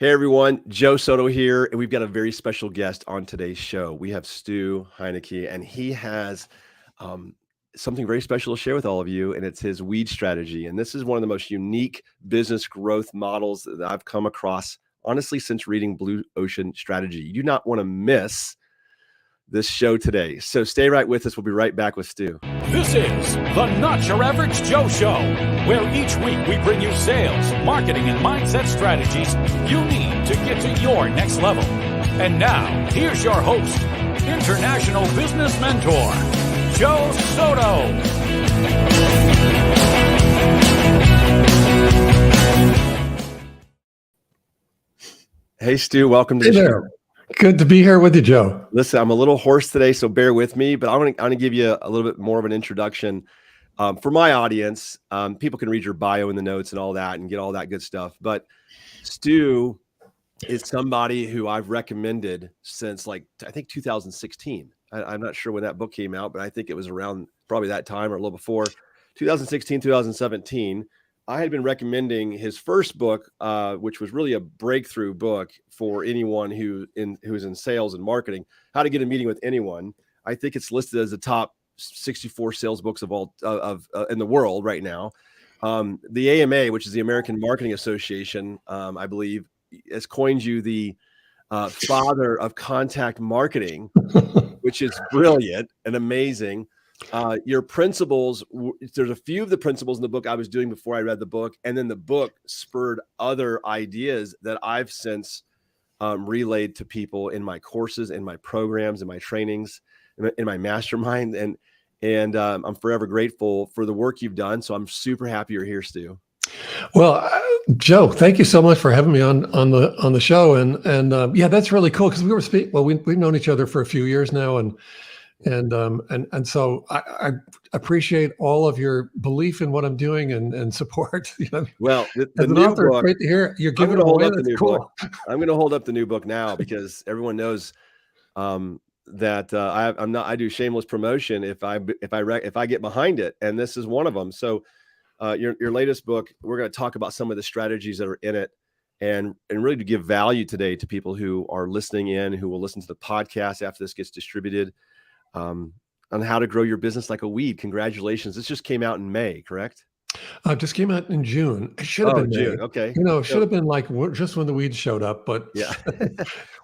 Hey everyone, Joe Soto here, and we've got a very special guest on today's show. We have Stu Heinecke, and he has something very special to share with all of you, and it's his W.E.E.D strategy. And this is one of the most unique business growth models that I've come across, honestly, since reading Blue Ocean Strategy. You do not want to miss this show today. So stay right with us. We'll be right back with Stu. This is the Not Your Average Joe Show, where each week we bring you sales, marketing, and mindset strategies you need to get to your next level. And now, here's your host, international business mentor, Joe Soto. Hey, Stu, welcome to the show. Good to be here with you, Joe. Listen, I'm a little hoarse today, so bear with me, but I'm going to give you a little bit more of an introduction. For my audience, people can read your bio in the notes and all that and get all that good stuff. But Stu is somebody who I've recommended since I think 2016. I'm not sure when that book came out, but I think it was around probably that time or a little before 2016, 2017. I had been recommending his first book, which was really a breakthrough book for anyone who's in sales and marketing, How to Get a Meeting with Anyone. I think it's listed as the top 64 sales books of all in the world right now. The AMA, which is the American Marketing Association, I believe, has coined you the father of contact marketing, which is brilliant and amazing. Your principles, there's a few of the principles in the book I was doing before I read the book, and then the book spurred other ideas that I've since relayed to people in my courses, in my programs, in my trainings, in my mastermind, and I'm forever grateful for the work you've done. So I'm super happy you're here, Stu. Well, Joe, thank you so much for having me on the show, and yeah, that's really cool because we've known each other for a few years now, and so I appreciate all of your belief in what I'm doing and support. Well, the new author, book, great to hear you're giving it away. That's cool. I'm going to hold up the new book now because everyone knows that I do shameless promotion if I get behind it, and this is one of them. So your latest book, we're going to talk about some of the strategies that are in it, and really to give value today to people who are listening in, who will listen to the podcast after this gets distributed. On how to grow your business like a weed. Congratulations. This just came out in May, correct? Just came out in June. It should have been June. May. Okay. It should have been just when the weeds showed up, but yeah.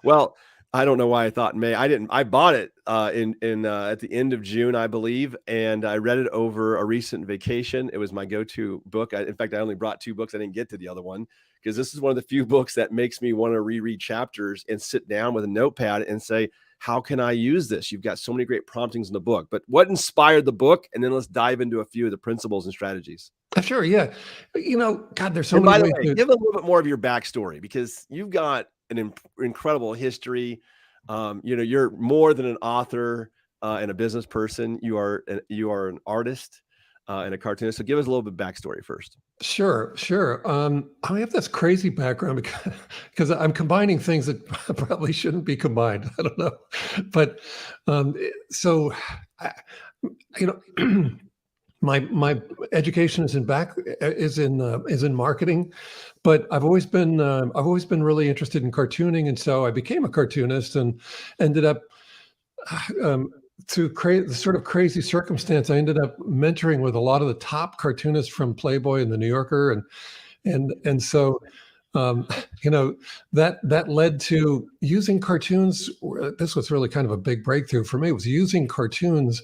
Well, I don't know why I thought May. I bought it in at the end of June, I believe, and I read it over a recent vacation. It was my go-to book. In fact, I only brought 2 books. I didn't get to the other one because this is one of the few books that makes me want to reread chapters and sit down with a notepad and say, how can I use this? You've got so many great promptings in the book, but what inspired the book? And then let's dive into a few of the principles and strategies. Sure. Yeah. God, there's so and many by ways. The way, give a little bit more of your backstory because you've got an incredible history. You're more than an author and a business person. You are an artist and a cartoonist. So give us a little bit of backstory first. Sure. I have this crazy background because I'm combining things that probably shouldn't be combined. I don't know, but my education is in marketing, but I've always been really interested in cartooning, and so I became a cartoonist and ended up. To create the sort of crazy circumstance, I ended up mentoring with a lot of the top cartoonists from Playboy and the New Yorker, and so that led to using cartoons. This was really kind of a big breakthrough for me. Was using cartoons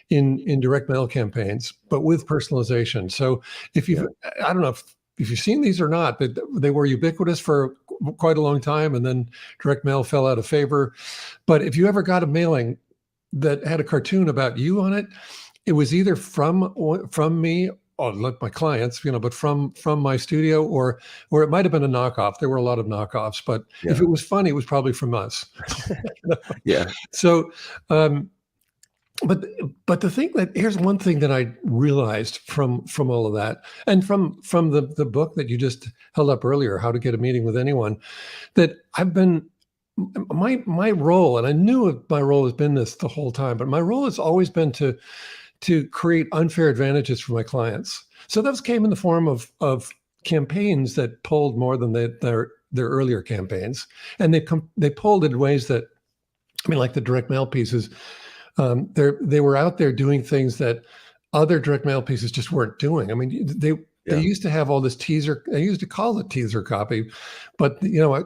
in direct mail campaigns, but with personalization. So I don't know if you've seen these or not, but they were ubiquitous for quite a long time, and then direct mail fell out of favor. But if you ever got a mailing that had a cartoon about you on it, it was either from me or like my clients, but from my studio, or it might have been a knockoff. There were a lot of knockoffs, but if it was funny, it was probably from us. Yeah. So, but the thing here's one thing that I realized from all of that, and from the book that you just held up earlier, How to Get a Meeting with Anyone, that I've been. My role, and I knew my role has been this the whole time, but my role has always been to create unfair advantages for my clients. So those came in the form of campaigns that pulled more than their their earlier campaigns, and they pulled in ways that, I mean, like the direct mail pieces, they were out there doing things that other direct mail pieces just weren't doing. I mean, they used to have all this teaser. They used to call it teaser copy, but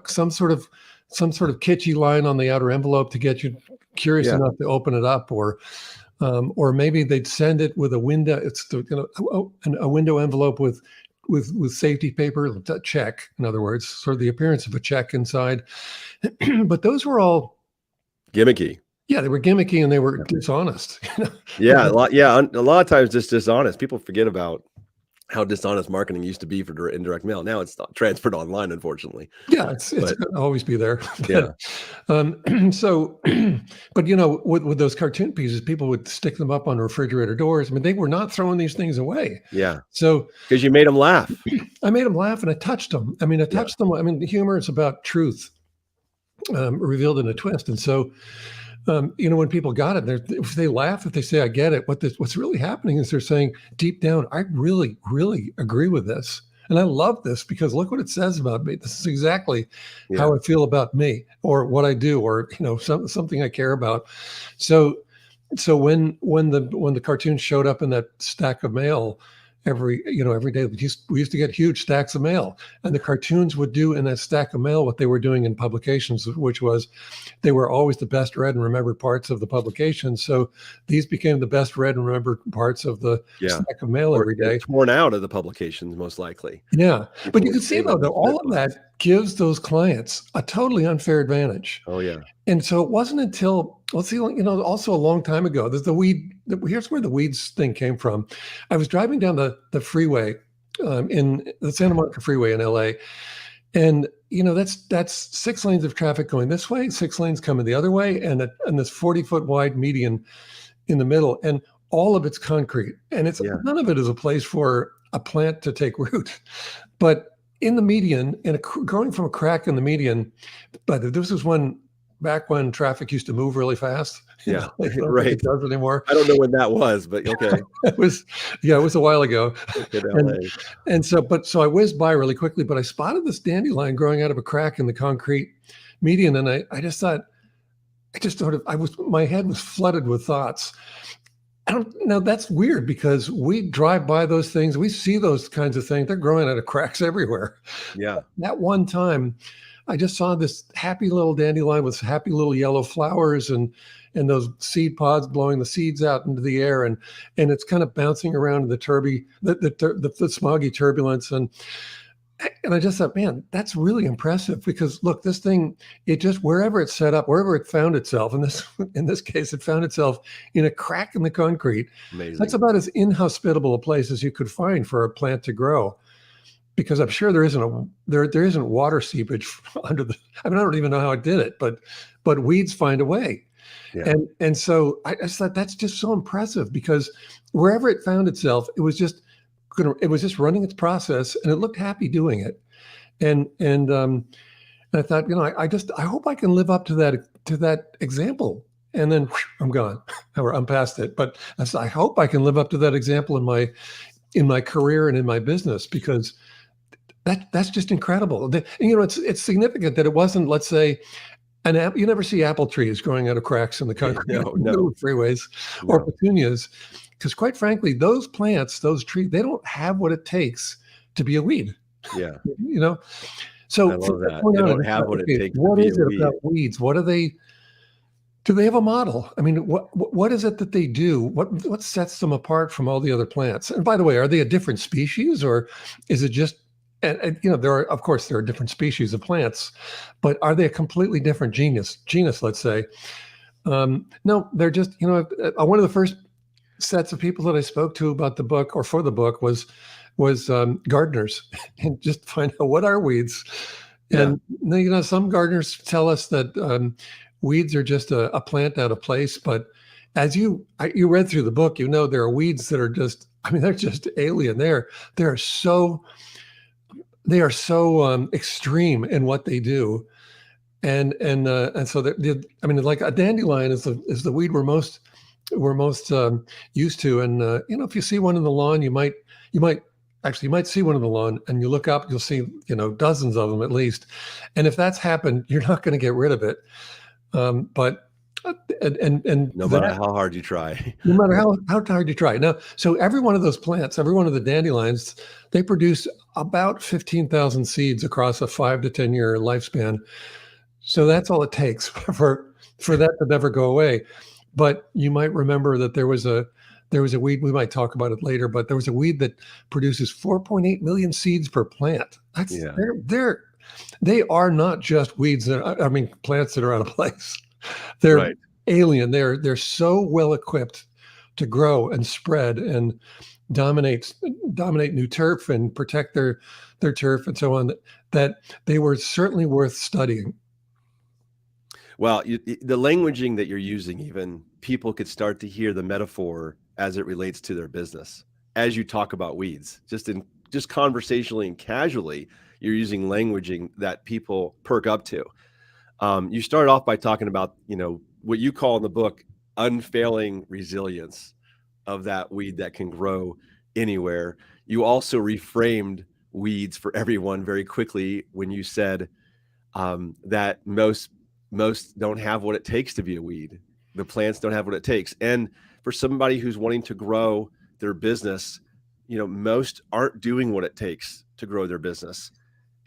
some sort of kitschy line on the outer envelope to get you curious enough to open it up, or maybe they'd send it with a window. It's a window envelope with safety paper, a check. In other words, sort of the appearance of a check inside. But those were all gimmicky. Yeah, they were gimmicky and they were dishonest. Yeah, a lot of times just dishonest. People forget about how dishonest marketing used to be for indirect mail. Now it's not transferred online, unfortunately. Yeah, it's going to always be there. Yeah. So, but with those cartoon pieces, people would stick them up on refrigerator doors. I mean, they were not throwing these things away. Yeah. So because you made them laugh. I made them laugh, and I touched them. I mean, I touched them. I mean, the humor is about truth revealed in a twist, and so. When people got it, if they laugh, if they say, I get it, what's really happening is they're saying deep down, I really, really agree with this. And I love this because look what it says about me. This is exactly how I feel about me or what I do, or, something I care about. So when the cartoons showed up in that stack of mail every day, we used to get huge stacks of mail, and the cartoons would do in that stack of mail what they were doing in publications, which was they were always the best read and remembered parts of the publication. So these became the best read and remembered parts of the stack of mail every day. Torn out of the publications, most likely. Yeah. But you can see though that all of that gives those clients a totally unfair advantage. Oh yeah. And so it wasn't until, also a long time ago, there's here's where the weeds thing came from. I was driving down the freeway in the Santa Monica freeway in LA. And, that's 6 lanes of traffic going this way, 6 lanes coming the other way, and this 40-foot wide median in the middle. And all of it's concrete. And none of it is a place for a plant to take root. But in the median, growing from a crack in the median, but this was back when traffic used to move really fast. Yeah, right. It does anymore. I don't know when that was, but okay. It was a while ago. So I whizzed by really quickly, but I spotted this dandelion growing out of a crack in the concrete median, and I just thought, my head was flooded with thoughts. Now that's weird because we drive by those things, we see those kinds of things. They're growing out of cracks everywhere. Yeah. That one time, I just saw this happy little dandelion with happy little yellow flowers and those seed pods blowing the seeds out into the air, and it's kind of bouncing around in the smoggy turbulence, and I just thought, man, that's really impressive because look, this thing, it just wherever it's set up, wherever it found itself, in this case, it found itself in a crack in the concrete. Amazing. That's about as inhospitable a place as you could find for a plant to grow. Because I'm sure there isn't water seepage under the. I mean, I don't even know how it did it, but weeds find a way, and so I just thought that's just so impressive because wherever it found itself, it was just running its process, and it looked happy doing it, and I thought, I hope I can live up to that example, and then I'm gone, or I'm past it, but I hope I can live up to that example in my career and in my business because. That's just incredible. It's significant that it wasn't, let's say, you never see apple trees growing out of cracks in the concrete, no freeways, or petunias, because quite frankly, those plants, those trees, they don't have what it takes to be a weed. Yeah. So I love that. They don't have what it takes. What is it about weeds? What are they? Do they have a model? I mean, what is it that they do? What sets them apart from all the other plants? And by the way, are they a different species, or is it just? And there are different species of plants, but are they a completely different genus, let's say? No, they're just, one of the first sets of people that I spoke to about the book or for the book was gardeners, and just find out what are weeds. And some gardeners tell us that weeds are just a plant out of place, but as you read through the book, there are weeds that are just, they're just alien. They are so extreme in what they do, and so like a dandelion is the weed we're most used to, and if you see one in the lawn, you might actually, you might see one on the lawn, and you look up, you'll see, dozens of them at least. And if that's happened, you're not going to get rid of it. But no matter how hard you try. No matter how hard you try. Now, so every one of those plants, every one of the dandelions, they produce about 15,000 seeds across a 5 to 10 year lifespan. So that's all it takes for that to never go away. But you might remember that there was a weed, we might talk about it later, but there was a weed that produces 4.8 million seeds per plant. They are not just weeds plants that are out of place. They're right. alien. They're so well equipped to grow and spread and dominate new turf and protect their turf and so on, that they were certainly worth studying. Well, the languaging that you're using, even people could start to hear the metaphor as it relates to their business. As you talk about weeds, just conversationally and casually, you're using languaging that people perk up to. You started off by talking about, what you call in the book, unfailing resilience of that weed that can grow anywhere. You also reframed weeds for everyone very quickly when you said that most don't have what it takes to be a weed. The plants don't have what it takes. And for somebody who's wanting to grow their business, most aren't doing what it takes to grow their business.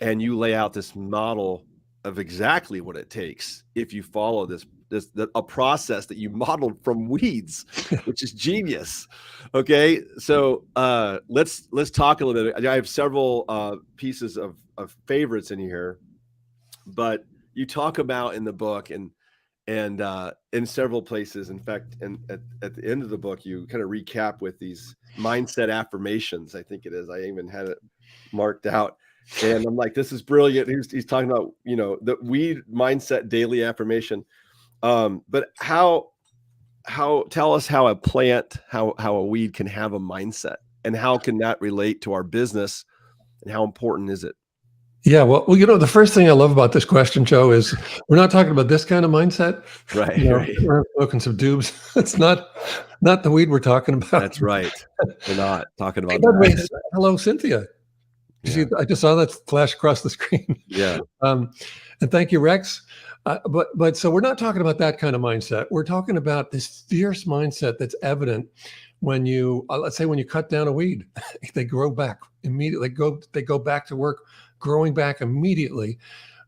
And you lay out this model of exactly what it takes if you follow a process that you modeled from weeds, which is genius. Okay, so let's talk a little bit. I have several pieces of favorites in here, but you talk about in the book and in several places. In fact, and at the end of the book, you kind of recap with these mindset affirmations. I think it is. I even had it marked out. And I'm like, this is brilliant. He's talking about, the weed mindset daily affirmation. But tell us how a plant, how a weed can have a mindset, and how can that relate to our business, and how important is it? Yeah, well, the first thing I love about this question, Joe, is we're not talking about this kind of mindset. Right. We're smoking some dubs. It's not the weed we're talking about. That's right. We're not talking about that. Hello, Cynthia. You see, I just saw that flash across the screen. Yeah. And thank you, Rex. But so we're not talking about that kind of mindset. We're talking about this fierce mindset that's evident when you, let's say, when you cut down a weed, they grow back immediately. They go back to work, growing back immediately.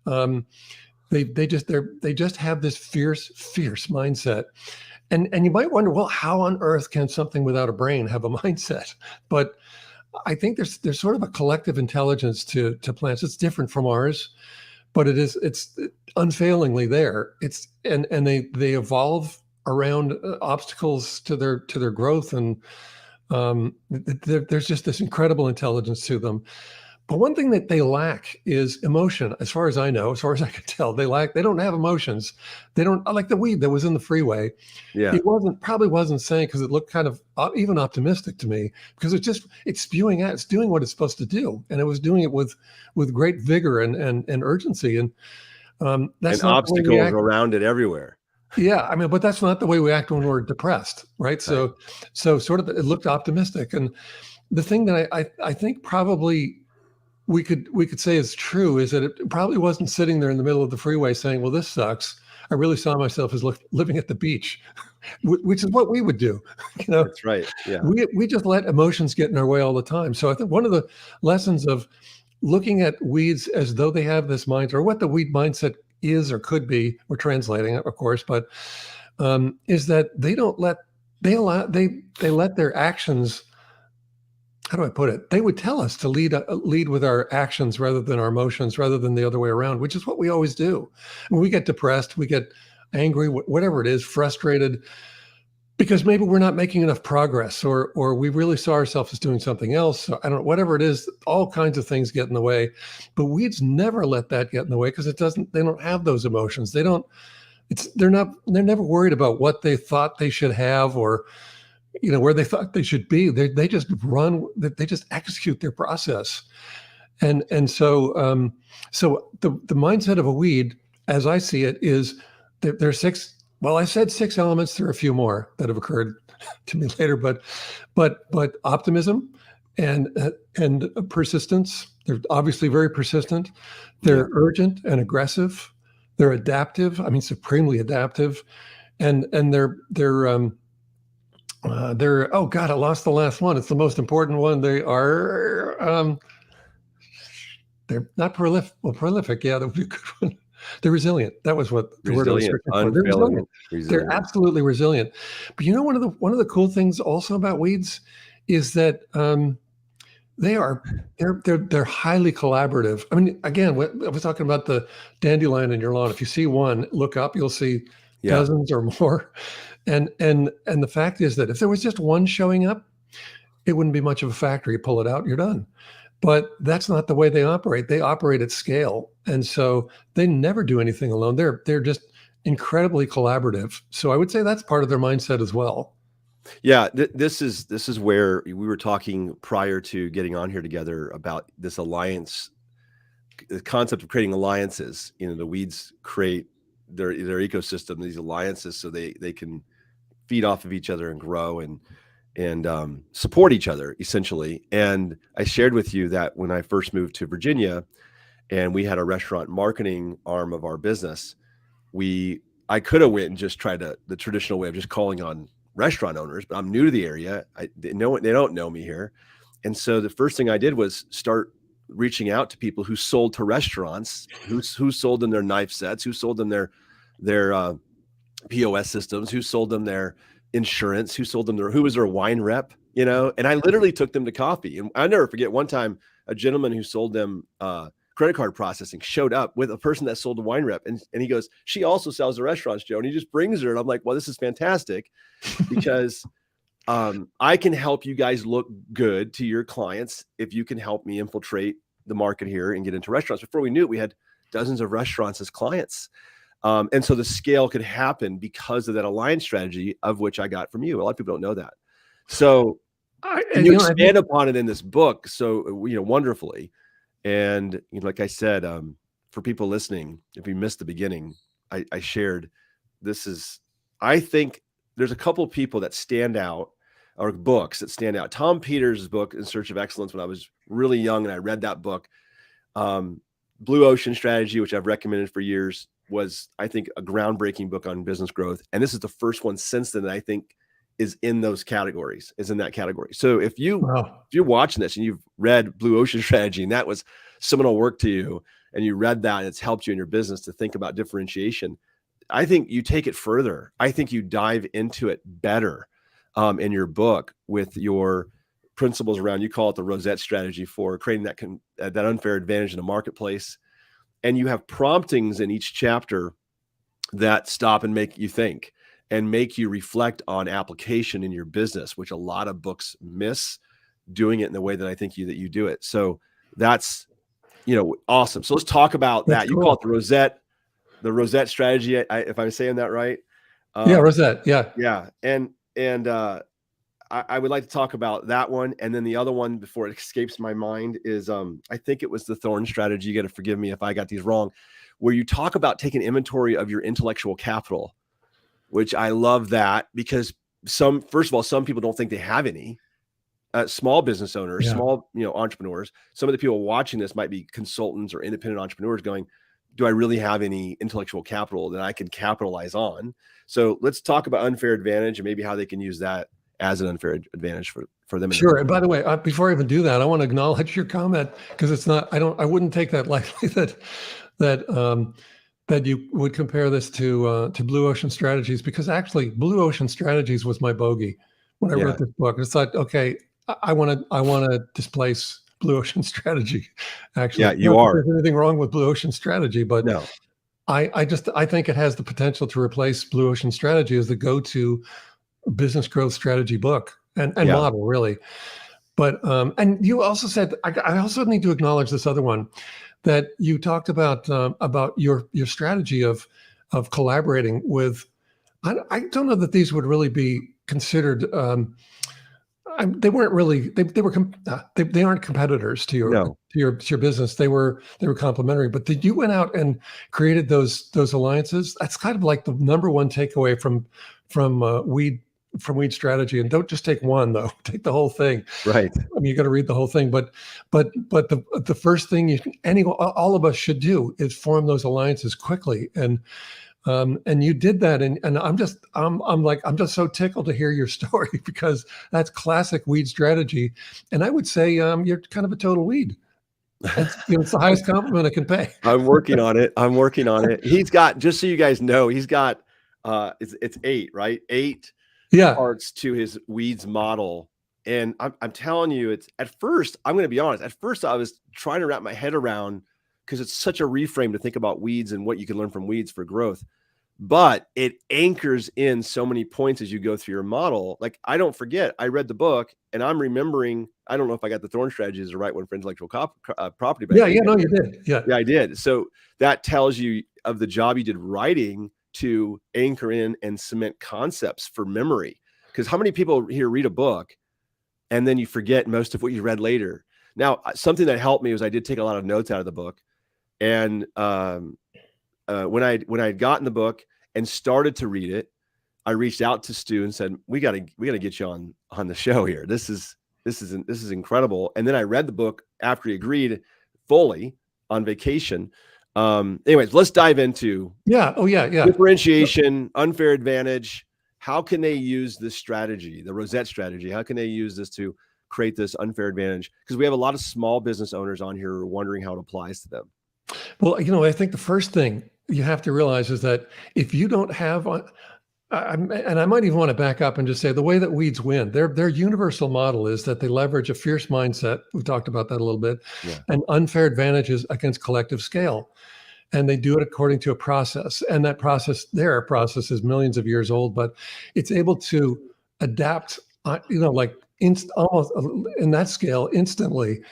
They just have this fierce mindset. And you might wonder, well, how on earth can something without a brain have a mindset? But I think there's sort of a collective intelligence to plants. It's different from ours, but it's unfailingly there. And they evolve around obstacles to their growth, and there's just this incredible intelligence to them. But one thing that they lack is emotion. As far as I know, as far as I can tell, they don't have emotions. They don't, like the weed that was in the freeway. Yeah. It probably wasn't saying, because it looked kind of even optimistic to me, because it's spewing out, it's doing what it's supposed to do. And it was doing it with great vigor and urgency. And that's not obstacles around it everywhere. Yeah. But that's not the way we act when we're depressed. Right. So sort of, it looked optimistic. And the thing that I think probably we could say is true is that it probably wasn't sitting there in the middle of the freeway saying, well, this sucks. I really saw myself as living at the beach, which is what we would do. That's right. Yeah. We just let emotions get in our way all the time. So I think one of the lessons of looking at weeds as though they have this mindset, or what the weed mindset is or could be, we're translating it, of course, but is that they let their actions, how do I put it? They would tell us to lead with our actions rather than our emotions, rather than the other way around, which is what we always do. When we get depressed, we get angry, whatever it is, frustrated, because maybe we're not making enough progress, or we really saw ourselves as doing something else. So I don't know, whatever it is, all kinds of things get in the way. But weeds never let that get in the way, because they don't have those emotions. They're never worried about what they thought they should have, or where they thought they should be. They just they just execute their process. And so the mindset of a weed, as I see it, is there are six. Well, I said 6 elements. There are a few more that have occurred to me later, but optimism, and persistence. They're obviously very persistent. They're urgent and aggressive. They're adaptive. I mean, supremely adaptive. And they're oh God, I lost the last one. It's the most important one. They are they're not prolific. Well, prolific, yeah, that would be a good one. They're resilient. That was what the word I was searching for. They're resilient. They're absolutely resilient. But you know, one of the cool things also about weeds is that they're highly collaborative. I mean, again, I was talking about the dandelion in your lawn. If you see one, look up, you'll see dozens or more. And the fact is that if there was just one showing up, it wouldn't be much of a factor. You pull it out, you're done. But that's not the way they operate. They operate at scale. And so they never do anything alone. They're just incredibly collaborative. So I would say that's part of their mindset as well. Yeah, this is where we were talking prior to getting on here together about this alliance, the concept of creating alliances. You know, the weeds create their ecosystem, these alliances, so they can feed off of each other and grow and support each other essentially. And I shared with you that when I first moved to Virginia and we had a restaurant marketing arm of our business, I could have went and just tried the traditional way of just calling on restaurant owners, but I'm new to the area. They don't know me here. And so the first thing I did was start reaching out to people who sold to restaurants, who sold them their knife sets, who sold them their POS systems, who sold them their insurance, who was their wine rep, you know. And I literally took them to coffee. And I never forget one time a gentleman who sold them credit card processing showed up with a person that sold the wine rep, and he goes, "She also sells the restaurants, Joe," and he just brings her. And I'm like, well, this is fantastic because I can help you guys look good to your clients if you can help me infiltrate the market here and get into restaurants. Before we knew it, we had dozens of restaurants as clients. And so the scale could happen because of that alliance strategy, of which I got from you. A lot of people don't know that. So you expand upon it in this book, so wonderfully. And like I said, for people listening, if you missed the beginning, I shared I think there's a couple of people that stand out, or books that stand out. Tom Peters' book, In Search of Excellence, when I was really young and I read that book. Blue Ocean Strategy, which I've recommended for years, was, I think, a groundbreaking book on business growth. And this is the first one since then that I think is in that category. So if you're watching this and you've read Blue Ocean Strategy and that was seminal work to you, and you read that and it's helped you in your business to think about differentiation, I think you take it further. I think you dive into it better in your book with your principles around, you call it the Rosette strategy for creating that unfair advantage in the marketplace. And you have promptings in each chapter that stop and make you think and make you reflect on application in your business, which a lot of books miss doing it in the way that I think that you do it. So that's, awesome. So let's talk about that. You call it the Rosette strategy. If I'm saying that right. Rosette. Yeah. Yeah. And I would like to talk about that one. And then the other one, before it escapes my mind, is I think it was the Thorn strategy. You got to forgive me if I got these wrong, where you talk about taking inventory of your intellectual capital, which I love that, because first of all, some people don't think they have any. Small business owners, small entrepreneurs. Some of the people watching this might be consultants or independent entrepreneurs going, do I really have any intellectual capital that I can capitalize on? So let's talk about unfair advantage and maybe how they can use that as an unfair advantage for them. Sure. And by the way, before I even do that, I want to acknowledge your comment, because it's not, I wouldn't take that lightly that you would compare this to Blue Ocean Strategies, because actually Blue Ocean Strategies was my bogey when I wrote this book. It's like, okay, I want to displace Blue Ocean Strategy. Actually, yeah, you are. There's anything wrong with Blue Ocean Strategy, but no. I think it has the potential to replace Blue Ocean Strategy as the go-to business growth strategy book and model, really. But and you also said, I also need to acknowledge this other one, that you talked about your strategy of collaborating with. I don't know that these would really be considered. They weren't really. They aren't competitors to your business. They were complementary. But you went out and created those alliances. That's kind of like the number one takeaway from W.E.E.D from Weed Strategy, and don't just take one though. Take the whole thing. Right. I mean, you got to read the whole thing. But the first thing all of us should do is form those alliances quickly. And you did that, and I'm just so tickled to hear your story, because that's classic Weed Strategy. And I would say you're kind of a total weed. It's the highest compliment I can pay. I'm working on it. He's got, just so you guys know, he's got it's 8, right? 8 parts to his weeds model. And I'm telling you, it's at first, I'm going to be honest, at first I was trying to wrap my head around, because it's such a reframe to think about weeds and what you can learn from weeds for growth. But it anchors in so many points as you go through your model. Like, I don't forget, I read the book and I'm remembering, I don't know if I got the thorn strategy is the right one for intellectual property. Yeah, no, you did. Yeah, I did. So that tells you of the job you did writing to anchor in and cement concepts for memory. Because how many people here read a book and then you forget most of what you read later? Now, something that helped me was I did take a lot of notes out of the book. And when I'd gotten the book and started to read it, I reached out to Stu and said, "We gotta get you on the show here. This is incredible." And then I read the book after he agreed fully on vacation. Anyways, let's dive into differentiation, unfair advantage. How can they use this strategy, the Rosette strategy? How can they use this to create this unfair advantage? Because we have a lot of small business owners on here who are wondering how it applies to them. Well, I think the first thing you have to realize is that if you don't have, and I might even want to back up and just say the way that weeds win, their universal model is that they leverage a fierce mindset. We've talked about that a little bit, and unfair advantages against collective scale. And they do it according to a process. And that process, their process is millions of years old, but it's able to adapt, like almost in that scale instantly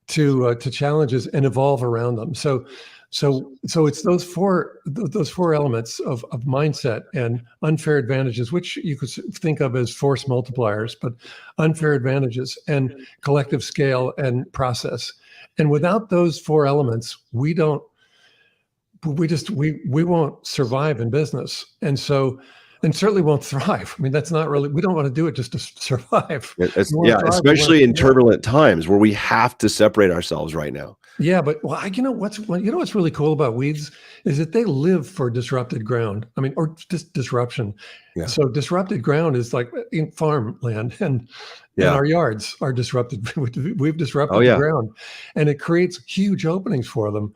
to challenges and evolve around them. So it's those four elements of mindset and unfair advantages, which you could think of as force multipliers, but unfair advantages and collective scale and process. And without those 4 elements, we won't survive in business. And certainly won't thrive. I mean, that's not really, we don't want to do it just to survive. Especially in turbulent times where we have to separate ourselves right now. Yeah, but what's really cool about weeds is that they live for disrupted ground. I mean, or just disruption. Yeah. So disrupted ground is like in farmland, and our yards are disrupted. We've disrupted the ground, and it creates huge openings for them.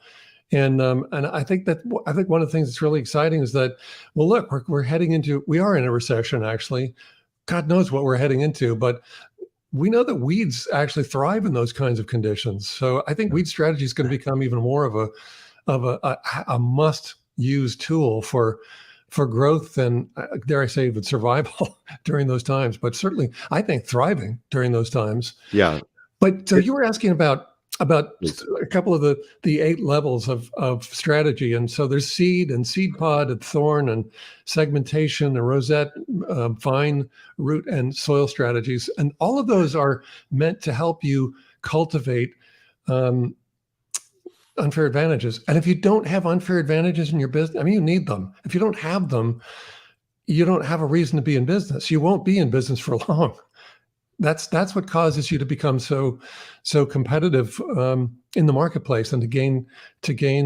And I think one of the things that's really exciting is that, well, look, we are in a recession, actually. God knows what we're heading into, but we know that weeds actually thrive in those kinds of conditions. So I think weed strategy is going to become even more of a must-use tool for growth and, dare I say, even survival during those times. But certainly, I think thriving during those times. Yeah. But so you were asking about a couple of the 8 levels of strategy. And so there's seed and seed pod and thorn and segmentation and rosette, vine, root, and soil strategies. And all of those are meant to help you cultivate unfair advantages. And if you don't have unfair advantages in your business, I mean, you need them. If you don't have them, you don't have a reason to be in business. You won't be in business for long. That's what causes you to become so competitive in the marketplace and to gain.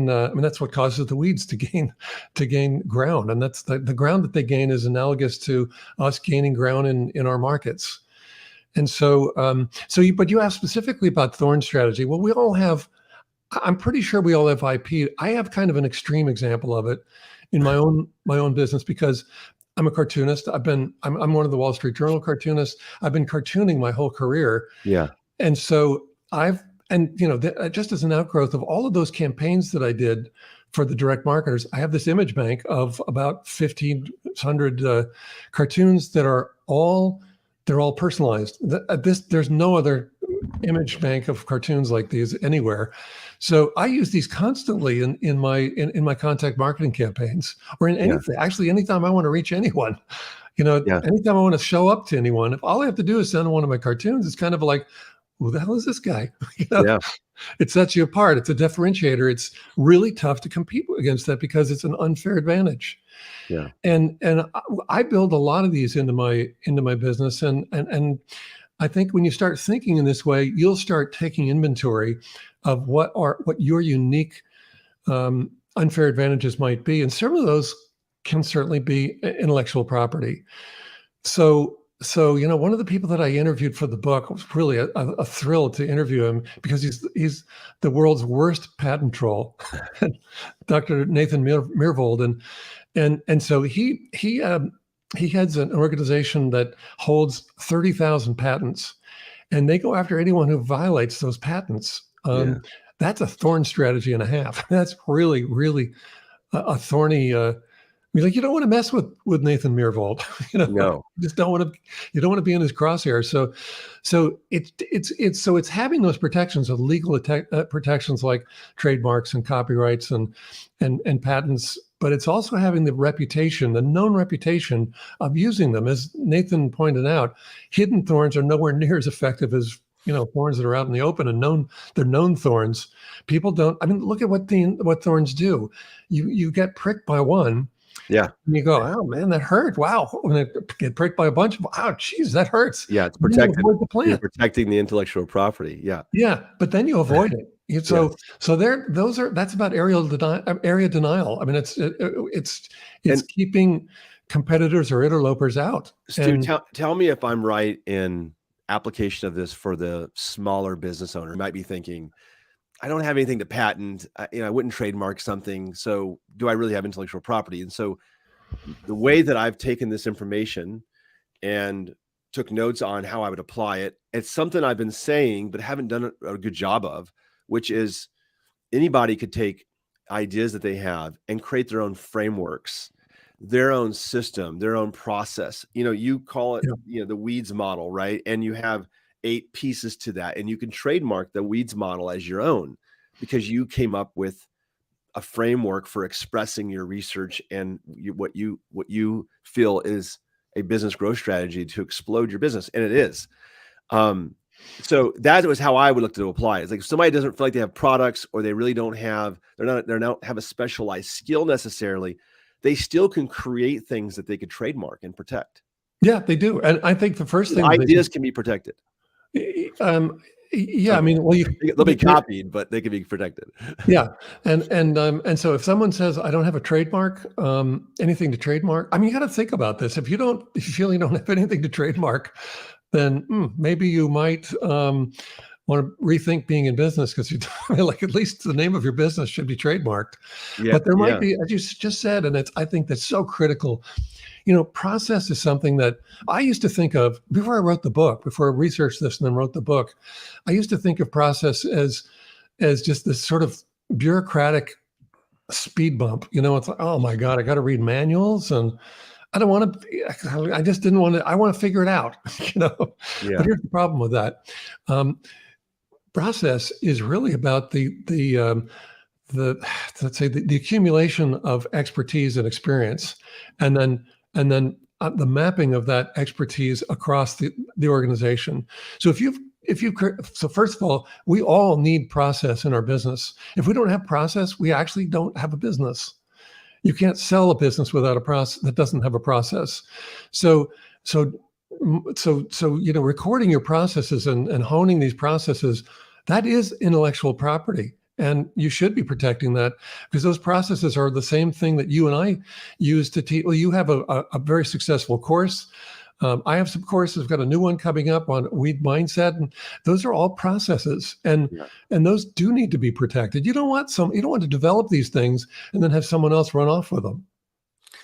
I mean, that's what causes the weeds to gain ground, and that's the ground that they gain is analogous to us gaining ground in our markets. And but you asked specifically about thorn strategy. Well, we all have. I'm pretty sure we all have IP. I have kind of an extreme example of it in my own business because I'm a cartoonist. I'm one of the Wall Street Journal cartoonists. I've been cartooning my whole career. Yeah. And so just as an outgrowth of all of those campaigns that I did for the direct marketers, I have this image bank of about 1,500 cartoons that are all personalized. There's no other image bank of cartoons like these anywhere. So I use these constantly in my contact marketing campaigns or in anything. Actually, anytime I want to reach anyone, anytime I want to show up to anyone, if all I have to do is send one of my cartoons, it's kind of like, who the hell is this guy? Yeah. It sets you apart. It's a differentiator. It's really tough to compete against that because it's an unfair advantage. Yeah. And I build a lot of these into my business, and I think when you start thinking in this way, you'll start taking inventory of what your unique unfair advantages might be, and some of those can certainly be intellectual property. So one of the people that I interviewed for the book was really a thrill to interview him because he's the world's worst patent troll, Dr. Nathan Myhrvold, and so he heads an organization that holds 30,000 patents, and they go after anyone who violates those patents. That's a thorn strategy and a half. That's really, really a thorny. You don't want to mess with Nathan Myhrvold. No. You don't want to be in his crosshairs. So it's having those protections of legal protections like trademarks and copyrights and patents, but it's also having the known reputation of using them. As Nathan pointed out, hidden thorns are nowhere near as effective as thorns that are out in the open, and they're known thorns. People don't. I mean, look at what thorns do. You get pricked by one. Yeah. And you go, oh man, that hurt. Wow. When I get pricked by a bunch, wow, geez, that hurts. Yeah, it's protecting the plant. You're protecting the intellectual property. Yeah. Yeah, but then you avoid it. That's about area denial. I mean, it's keeping competitors or interlopers out. Stu, tell me if I'm right in application of this for the smaller business owner. You might be thinking, I don't have anything to patent. I wouldn't trademark something. So do I really have intellectual property? And so the way that I've taken this information and took notes on how I would apply it, it's something I've been saying, but haven't done a good job of, which is anybody could take ideas that they have and create their own frameworks, their own system, their own process. You call it, the W.E.E.D model, right? And you have 8 pieces to that, and you can trademark the W.E.E.D model as your own because you came up with a framework for expressing your research and what you feel is a business growth strategy to explode your business, and it is. So that was how I would look to apply it. It's like if somebody doesn't feel like they have products, or they really don't have a specialized skill necessarily, they still can create things that they could trademark and protect. Yeah, they do, and I think the first thing ideas can be protected. Yeah, I mean, they'll be copied, but they can be protected. Yeah, and so if someone says, "I don't have a trademark, anything to trademark," I mean, you got to think about this. If you feel you don't have anything to trademark, then maybe you might want to rethink being in business, because at least the name of your business should be trademarked. Yeah, but there might be, as you just said, and I think that's so critical. Process is something that I used to think of before I wrote the book, before I researched this and then wrote the book. I used to think of process as just this sort of bureaucratic speed bump. It's like, oh my God, I got to read manuals, and I don't want to, I just didn't want to, I want to figure it out, Yeah. But here's the problem with that. Process is really about let's say the accumulation of expertise and experience, and then the mapping of that expertise across the organization. So so first of all, we all need process in our business. If we don't have process, we actually don't have a business. You can't sell a business without a process that doesn't have a process. So recording your processes and honing these processes, that is intellectual property. And you should be protecting that, because those processes are the same thing that you and I use to teach. Well, you have a very successful course. I have some courses. I've got a new one coming up on W.E.E.D mindset, and those are all processes, and those do need to be protected. You don't want to develop these things and then have someone else run off with them.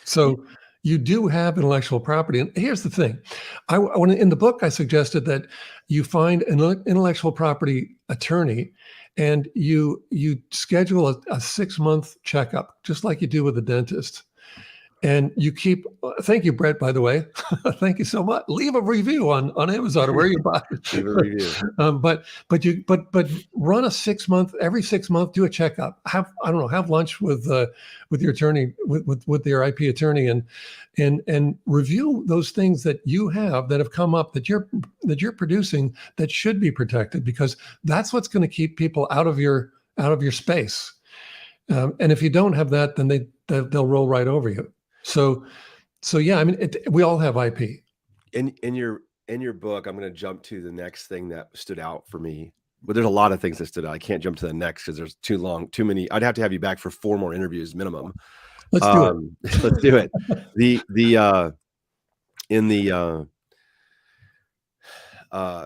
So you do have intellectual property. And here's the thing: in the book, I suggested that you find an intellectual property attorney, and you schedule a 6-month checkup, just like you do with a dentist. and you keep, thank you, Brett, by the way. Thank you so much. Leave a review on Amazon or where you buy it. Leave a review. But run a 6 month, every 6 months, do a checkup. Have lunch with your attorney, with your IP attorney, and review those things that you have that have come up that you're producing that should be protected, because that's what's going to keep people out of your space. And if you don't have that, then they'll roll right over you. So yeah, I mean, we all have IP. In your book, I'm going to jump to the next thing that stood out for me. But there's a lot of things that stood out. I can't jump to the next because there's too many. I'd have to have you back for 4 more interviews minimum. Let's do it. Let's do it.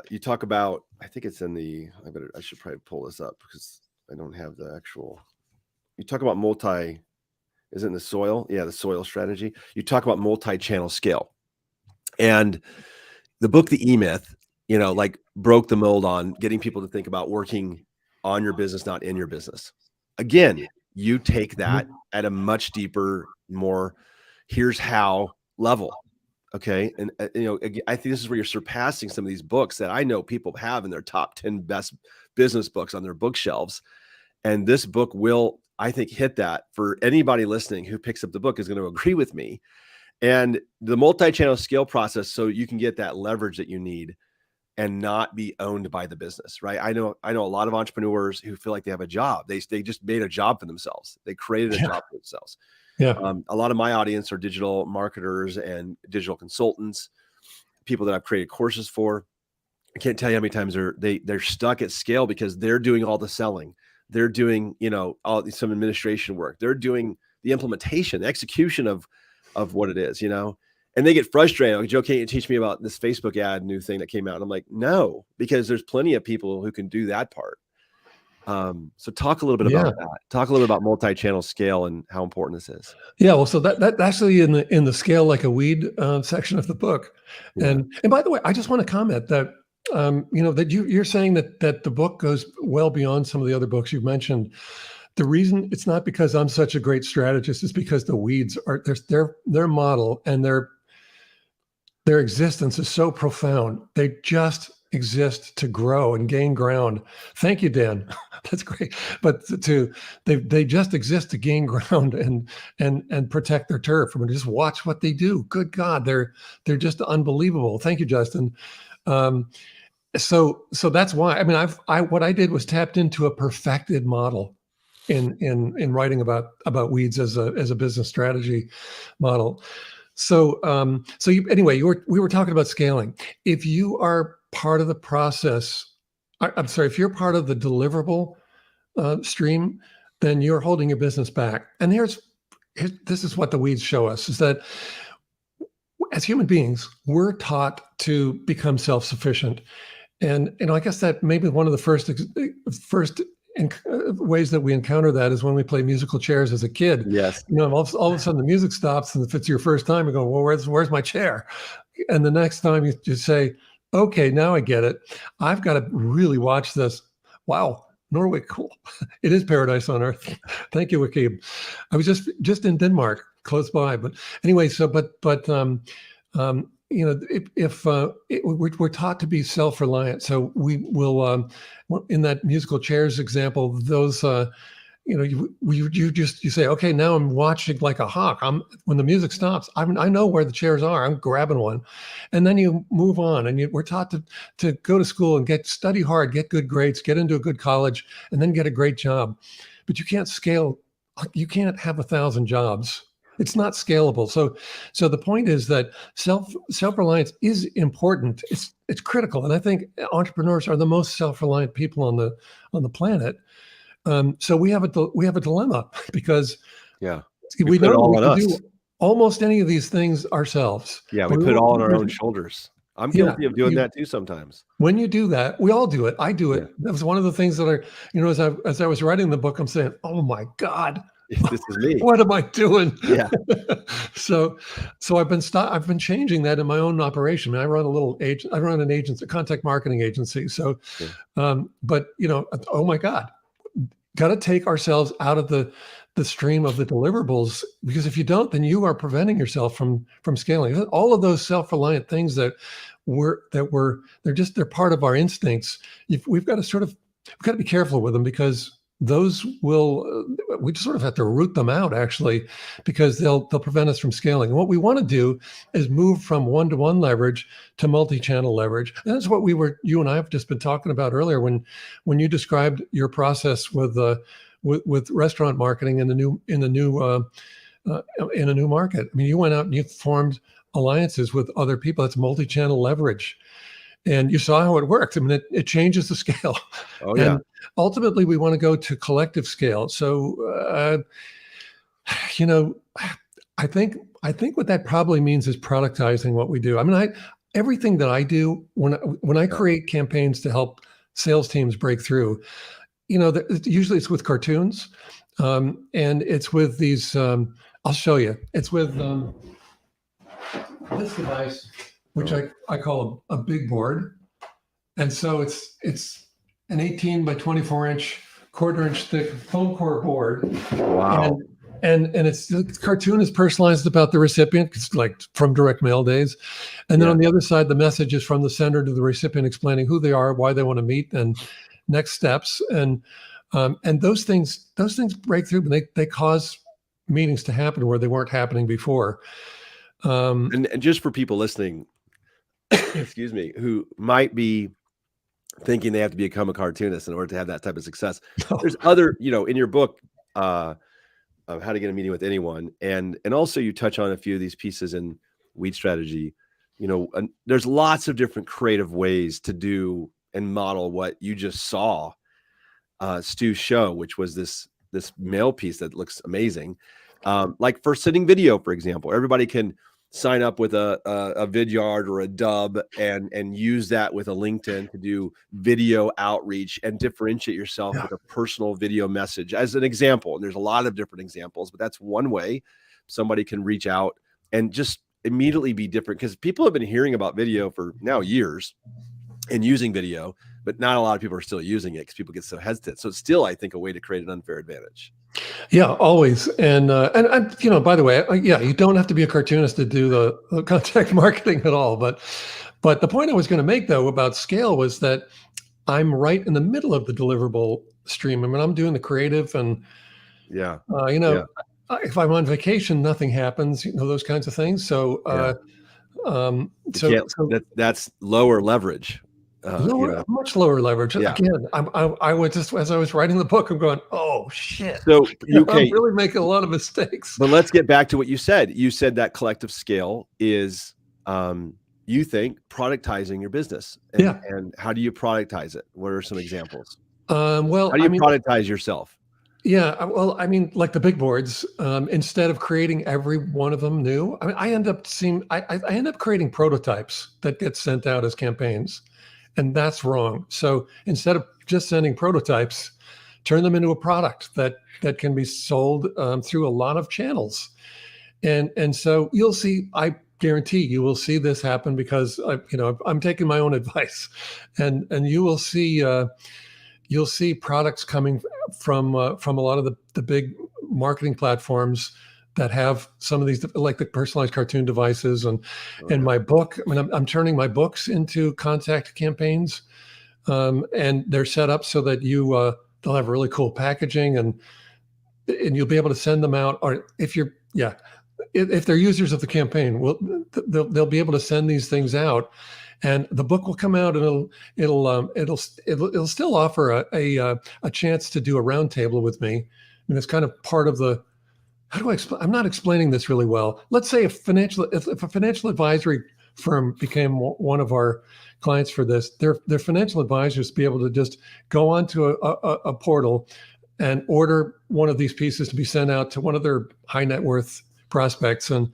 You talk about, I think it's in the, I should probably pull this up because I don't have the actual, you talk about is it in the soil? Yeah, the soil strategy. You talk about multi-channel scale. And the book, The E-Myth, like broke the mold on getting people to think about working on your business, not in your business. Again, you take that at a much deeper, more here's how level. Okay. And, I think this is where you're surpassing some of these books that I know people have in their top 10 best business books on their bookshelves. And this book will, I think, hit that for anybody listening who picks up the book is going to agree with me. And the multi-channel scale process, so you can get that leverage that you need and not be owned by the business, right? I know a lot of entrepreneurs who feel like they have a job. They just made a job for themselves. They created a job for themselves. Yeah. A lot of my audience are digital marketers and digital consultants, people that I've created courses for. I can't tell you how many times they're stuck at scale because they're doing all the selling. They're doing, some administration work. They're doing the implementation, the execution of what it is, and they get frustrated. Like, Joe, can't you teach me about this Facebook ad new thing that came out? And I'm like, no, because there's plenty of people who can do that part. So talk a little bit about that. Talk a little bit about multi-channel scale and how important this is. Yeah, well, so that actually in the Scale Like a Weed section of the book. Yeah. And by the way, I just want to comment that that you're saying that the book goes well beyond some of the other books you've mentioned. The reason it's not because I'm such a great strategist is because the weeds are their model and their existence is so profound. They just exist to grow and gain ground. Thank you, Dan. That's great. But they just exist to gain ground and protect their turf. I mean, just watch what they do. Good God, they're just unbelievable. Thank you, Justin. So that's why. I mean, what I did was tapped into a perfected model in writing about weeds as a business strategy model. So we were talking about scaling. If you are part of the process, if you're part of the deliverable stream, then you're holding your business back. And this is what the weeds show us, is that as human beings, we're taught to become self-sufficient. And I guess that maybe one of the first ways that we encounter that is when we play musical chairs as a kid. Yes. All of a sudden the music stops, and if it's your first time, you go, well, where's my chair? And the next time you just say, okay, now I get it. I've got to really watch this. Wow, Norway, cool. It is paradise on earth. Thank you, Wakib. I was just in Denmark, close by. But anyway, we're taught to be self-reliant. So we will, in that musical chairs example, those, you say, okay, now I'm watching like a hawk. When the music stops, I know where the chairs are. I'm grabbing one, and then you move on. And we're taught to go to school and study hard, get good grades, get into a good college, and then get a great job. But you can't scale. You can't have 1,000 jobs. It's not scalable. So the point is that self-reliance is important. It's critical. And I think entrepreneurs are the most self-reliant people on the planet. So we have a dilemma because we know we can do almost any of these things ourselves. Yeah, we put it all on our own shoulders. I'm guilty of doing that too sometimes. When you do that, we all do it. I do it. Yeah. That was one of the things that as I was writing the book, I'm saying, oh my God, this is me. What am I doing? Yeah. So I've been changing that in my own operation. I mean, I run a contact marketing agency. So, but oh my God, got to take ourselves out of the stream of the deliverables, because if you don't, then you are preventing yourself from scaling. All of those self-reliant things they're part of our instincts. We've got to be careful with them, because those we just sort of have to root them out, actually, because they'll prevent us from scaling. And what we want to do is move from one-to-one leverage to multi-channel leverage. And that's what you and I have just been talking about earlier when you described your process with restaurant marketing in a new market. I mean, you went out and you formed alliances with other people. That's multi-channel leverage. And you saw how it worked. I mean, it changes the scale. Oh, yeah. And ultimately, we want to go to collective scale. So, I think what that probably means is productizing what we do. I mean, everything that I do when I create campaigns to help sales teams break through, usually it's with cartoons, and it's with these. I'll show you. It's with this device, which I call a big board. And so it's an 18 by 24 inch, quarter-inch thick foam core board. Wow. And the cartoon is personalized about the recipient. It's like from direct mail days. And then on the other side, the message is from the sender to the recipient, explaining who they are, why they want to meet, and next steps. And those things break through, but they cause meetings to happen where they weren't happening before. And just for people listening, excuse me, who might be thinking they have to become a cartoonist in order to have that type of success. There's other, in your book, of How to Get a Meeting with Anyone. And also you touch on a few of these pieces in W.E.E.D strategy. And there's lots of different creative ways to do and model what you just saw Stu show, which was this mail piece that looks amazing. Like for sending video, for example, everybody can sign up with a Vidyard or a Dub and use that with a LinkedIn to do video outreach and differentiate yourself with a personal video message as an example. And there's a lot of different examples, but that's one way somebody can reach out and just immediately be different, because people have been hearing about video for now years and using video, but not a lot of people are still using it because people get so hesitant. So it's still, I think, a way to create an unfair advantage. Yeah, always. And by the way, you don't have to be a cartoonist to do the contact marketing at all. But the point I was going to make, though, about scale was that I'm right in the middle of the deliverable stream. I mean, I'm doing the creative, and if I'm on vacation, nothing happens. Those kinds of things. So, that's lower leverage. Much lower leverage. Yeah. Again, I was just, as I was writing the book, I'm going, oh shit. So I'm really making a lot of mistakes. But let's get back to what you said. You said that collective scale is, you think, productizing your business. And how do you productize it? What are some examples? How do you productize yourself? Yeah, well, I mean, like the big boards, instead of creating every one of them new, I mean, I end up creating prototypes that get sent out as campaigns. And that's wrong. So instead of just sending prototypes, turn them into a product that can be sold through a lot of channels. And so you'll see, I guarantee you will see this happen, because I'm taking my own advice, and you will see you'll see products coming from a lot of the big marketing platforms that have some of these, like the personalized cartoon devices, and my book. I mean, I'm turning my books into contact campaigns, and they're set up so that they'll have really cool packaging, and you'll be able to send them out. Or if they're users of the campaign, they'll be able to send these things out, and the book will come out, and it'll still offer a chance to do a roundtable with me. I mean, it's kind of part of the. How do I explain? I'm not explaining this really well. Let's say if a financial advisory firm became one of our clients for this, their financial advisors be able to just go onto a portal and order one of these pieces to be sent out to one of their high net worth prospects, and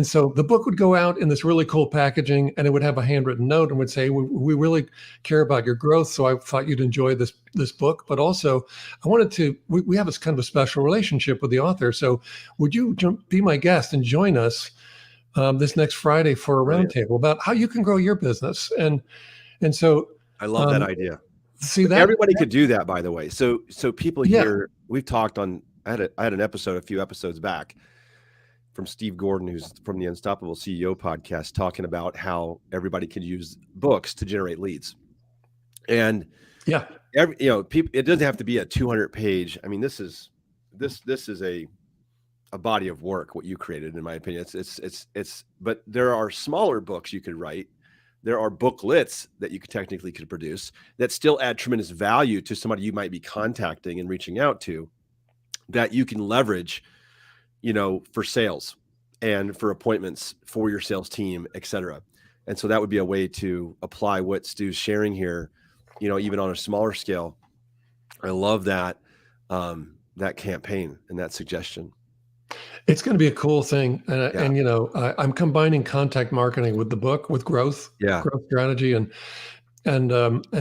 so the book would go out in this really cool packaging, and it would have a handwritten note and would say, we really care about your growth, so I thought you'd enjoy this book. But also, I wanted to, we have this kind of a special relationship with the author. So would you be my guest and join us this next Friday for a roundtable about how you can grow your business? And so I love that idea. See that? Everybody could do that, by the way. So people Yeah. here, we've talked on, I had an episode a few episodes back from Steve Gordon, who's from the Unstoppable CEO podcast, talking about how everybody could use books to generate leads. And yeah, people, it doesn't have to be a 200-page. I mean, this is a body of work, what you created, in my opinion. But there are smaller books you could write. There are booklets that you could produce that still add tremendous value to somebody you might be contacting and reaching out to, that you can leverage, for sales and for appointments for your sales team, et cetera. And so that would be a way to apply what Stu's sharing here, even on a smaller scale. I love that, that campaign and that suggestion. It's going to be a cool thing. And I'm combining contact marketing with the book, with growth strategy. And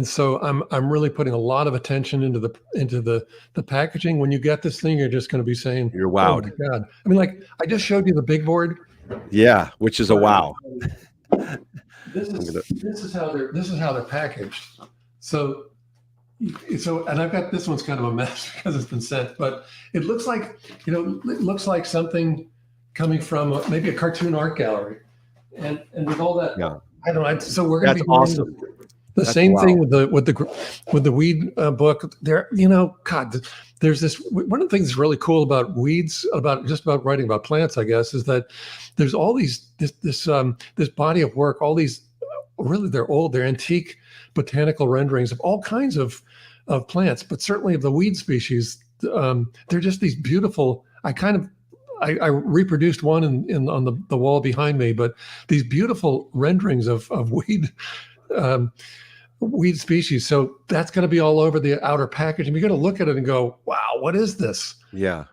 so I'm really putting a lot of attention into the packaging. When you get this thing, you're just going to be saying, you're wowed. Oh my God. I mean, like, I just showed you the big board. Yeah. Which is a wow. This is how they're packaged. So, and I've got, this one's kind of a mess because it's been sent, but it looks like something coming from maybe a cartoon art gallery, and with all that, I don't know. So we're going to be awesome. That's same thing with the W.E.E.D book. There, God, there's this. One of the things that's really cool about weeds, about writing about plants, I guess, is that there's all these this body of work, all these really they're antique botanical renderings of all kinds of plants, but certainly of the weed species. They're just these beautiful. I reproduced one on the wall behind me, but these beautiful renderings of weed species. So that's going to be all over the outer package, and you're going to look at it and go, "Wow, what is this?" Yeah.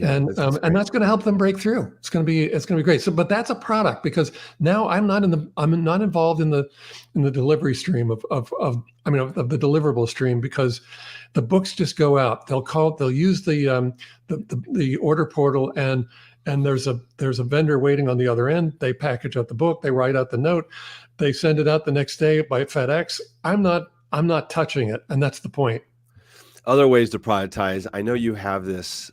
And that's going to help them break through. It's going to be great. So, but that's a product, because now I'm not involved in the delivery stream of the deliverable stream, because the books just go out. They'll use the order portal, and there's a vendor waiting on the other end. They package up the book, they write out the note, they send it out the next day by FedEx. I'm not touching it, and that's the point. Other ways to productize. I know you have this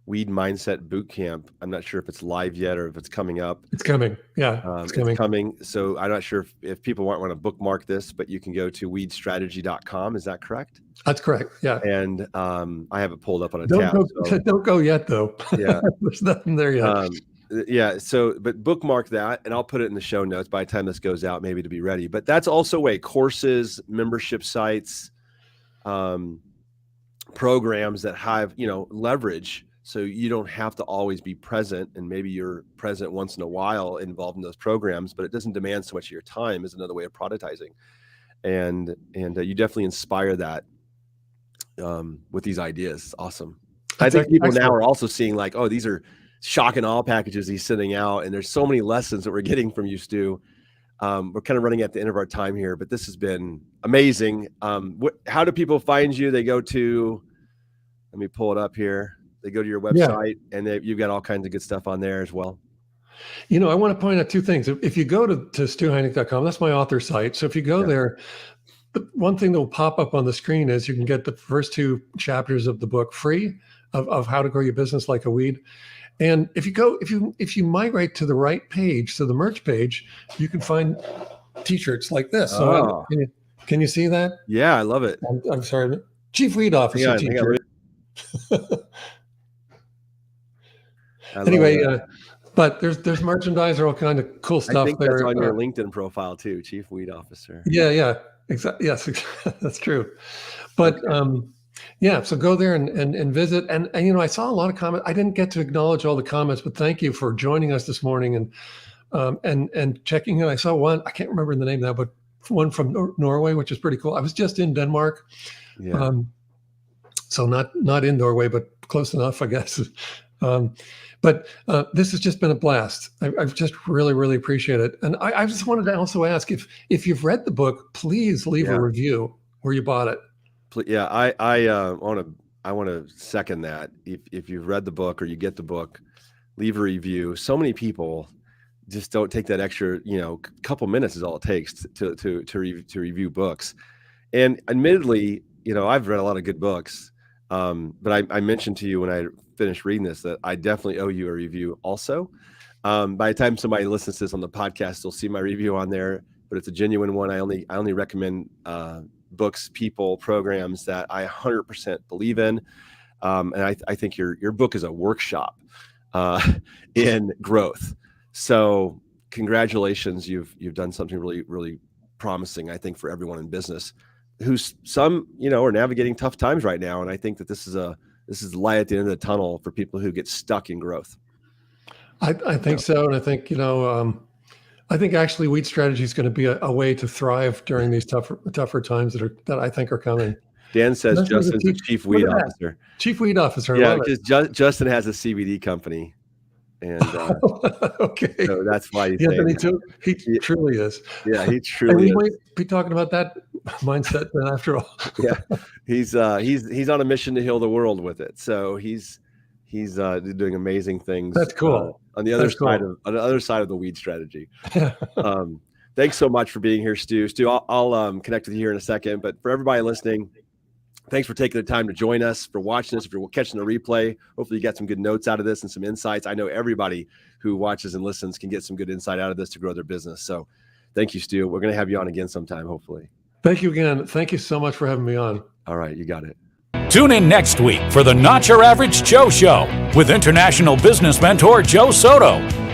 W.E.E.D Mindset Bootcamp. I'm not sure if it's live yet or if it's coming up. It's coming. Yeah, it's coming. So I'm not sure if people want to bookmark this, but you can go to weedstrategy.com. Is that correct? That's correct. Yeah. And I have it pulled up on a tab. Don't go yet, though. Yeah. There's nothing there yet. Yeah. So, but bookmark that, and I'll put it in the show notes by the time this goes out, maybe to be ready. But that's also courses, membership sites, programs that have, leverage. So you don't have to always be present, and maybe you're present once in a while involved in those programs, but it doesn't demand so much of your time, is another way of productizing. And you definitely inspire that with these ideas. It's awesome. I think people now are also seeing like, oh, these are shock and awe packages he's sending out. And there's so many lessons that we're getting from you, Stu. We're kind of running at the end of our time here, but this has been amazing. How do people find you? They go to, let me pull it up here. They go to your website, and you've got all kinds of good stuff on there as well. I want to point out two things. If you go to StuHeinecke.com, that's my author site. So if you go there, the one thing that will pop up on the screen is you can get the first 2 chapters of the book free of how to grow your business like a weed. And if you migrate to the right page, to the merch page, you can find T-shirts like this. So can you see that? Yeah, I love it. I'm sorry, Chief Weed Officer T-shirt. Anyway, but there's merchandise or all kind of cool stuff. I think that's on your LinkedIn profile too, Chief Weed Officer. Yeah, exactly. Yes, that's true. But so go there and visit. And I saw a lot of comments. I didn't get to acknowledge all the comments, but thank you for joining us this morning and checking in. I saw one, I can't remember the name now, but one from Norway, which is pretty cool. I was just in Denmark. Yeah. So not in Norway, but close enough, I guess. But this has just been a blast. I've just really, really appreciate it. And I just wanted to also ask if you've read the book, please leave a review where you bought it. Yeah, I want to second that. If you've read the book or you get the book, leave a review. So many people just don't take that extra, couple minutes is all it takes to review books. And admittedly, I've read a lot of good books. But I mentioned to you when I finished reading this that I definitely owe you a review also. By the time somebody listens to this on the podcast, they'll see my review on there, but it's a genuine one. I only recommend books, people, programs that I 100% believe in. And I think your book is a workshop in growth. So congratulations, you've done something really, really promising, I think, for everyone in business who's some, are navigating tough times right now. And I think that this is the light at the end of the tunnel for people who get stuck in growth. I think so. And I think, I think actually W.E.E.D strategy is going to be a way to thrive during these tougher times that I think are coming. Dan says Justin's the chief W.E.E.D officer. Chief W.E.E.D officer. Yeah, because Justin has a CBD company. And okay, so that's why he's he truly is. Yeah, he truly is. We might be talking about that mindset then after all. Yeah, he's on a mission to heal the world with it. So he's doing amazing things. That's cool. On the other side of the W.E.E.D strategy. Thanks so much for being here, Stu. Stu, I'll connect with you here in a second. But for everybody listening, thanks for taking the time to join us, for watching us. If you're catching the replay, hopefully you got some good notes out of this and some insights. I know everybody who watches and listens can get some good insight out of this to grow their business. So thank you, Stu. We're going to have you on again sometime, hopefully. Thank you again. Thank you so much for having me on. All right, you got it. Tune in next week for the Not Your Average Joe Show with international business mentor Joe Soto.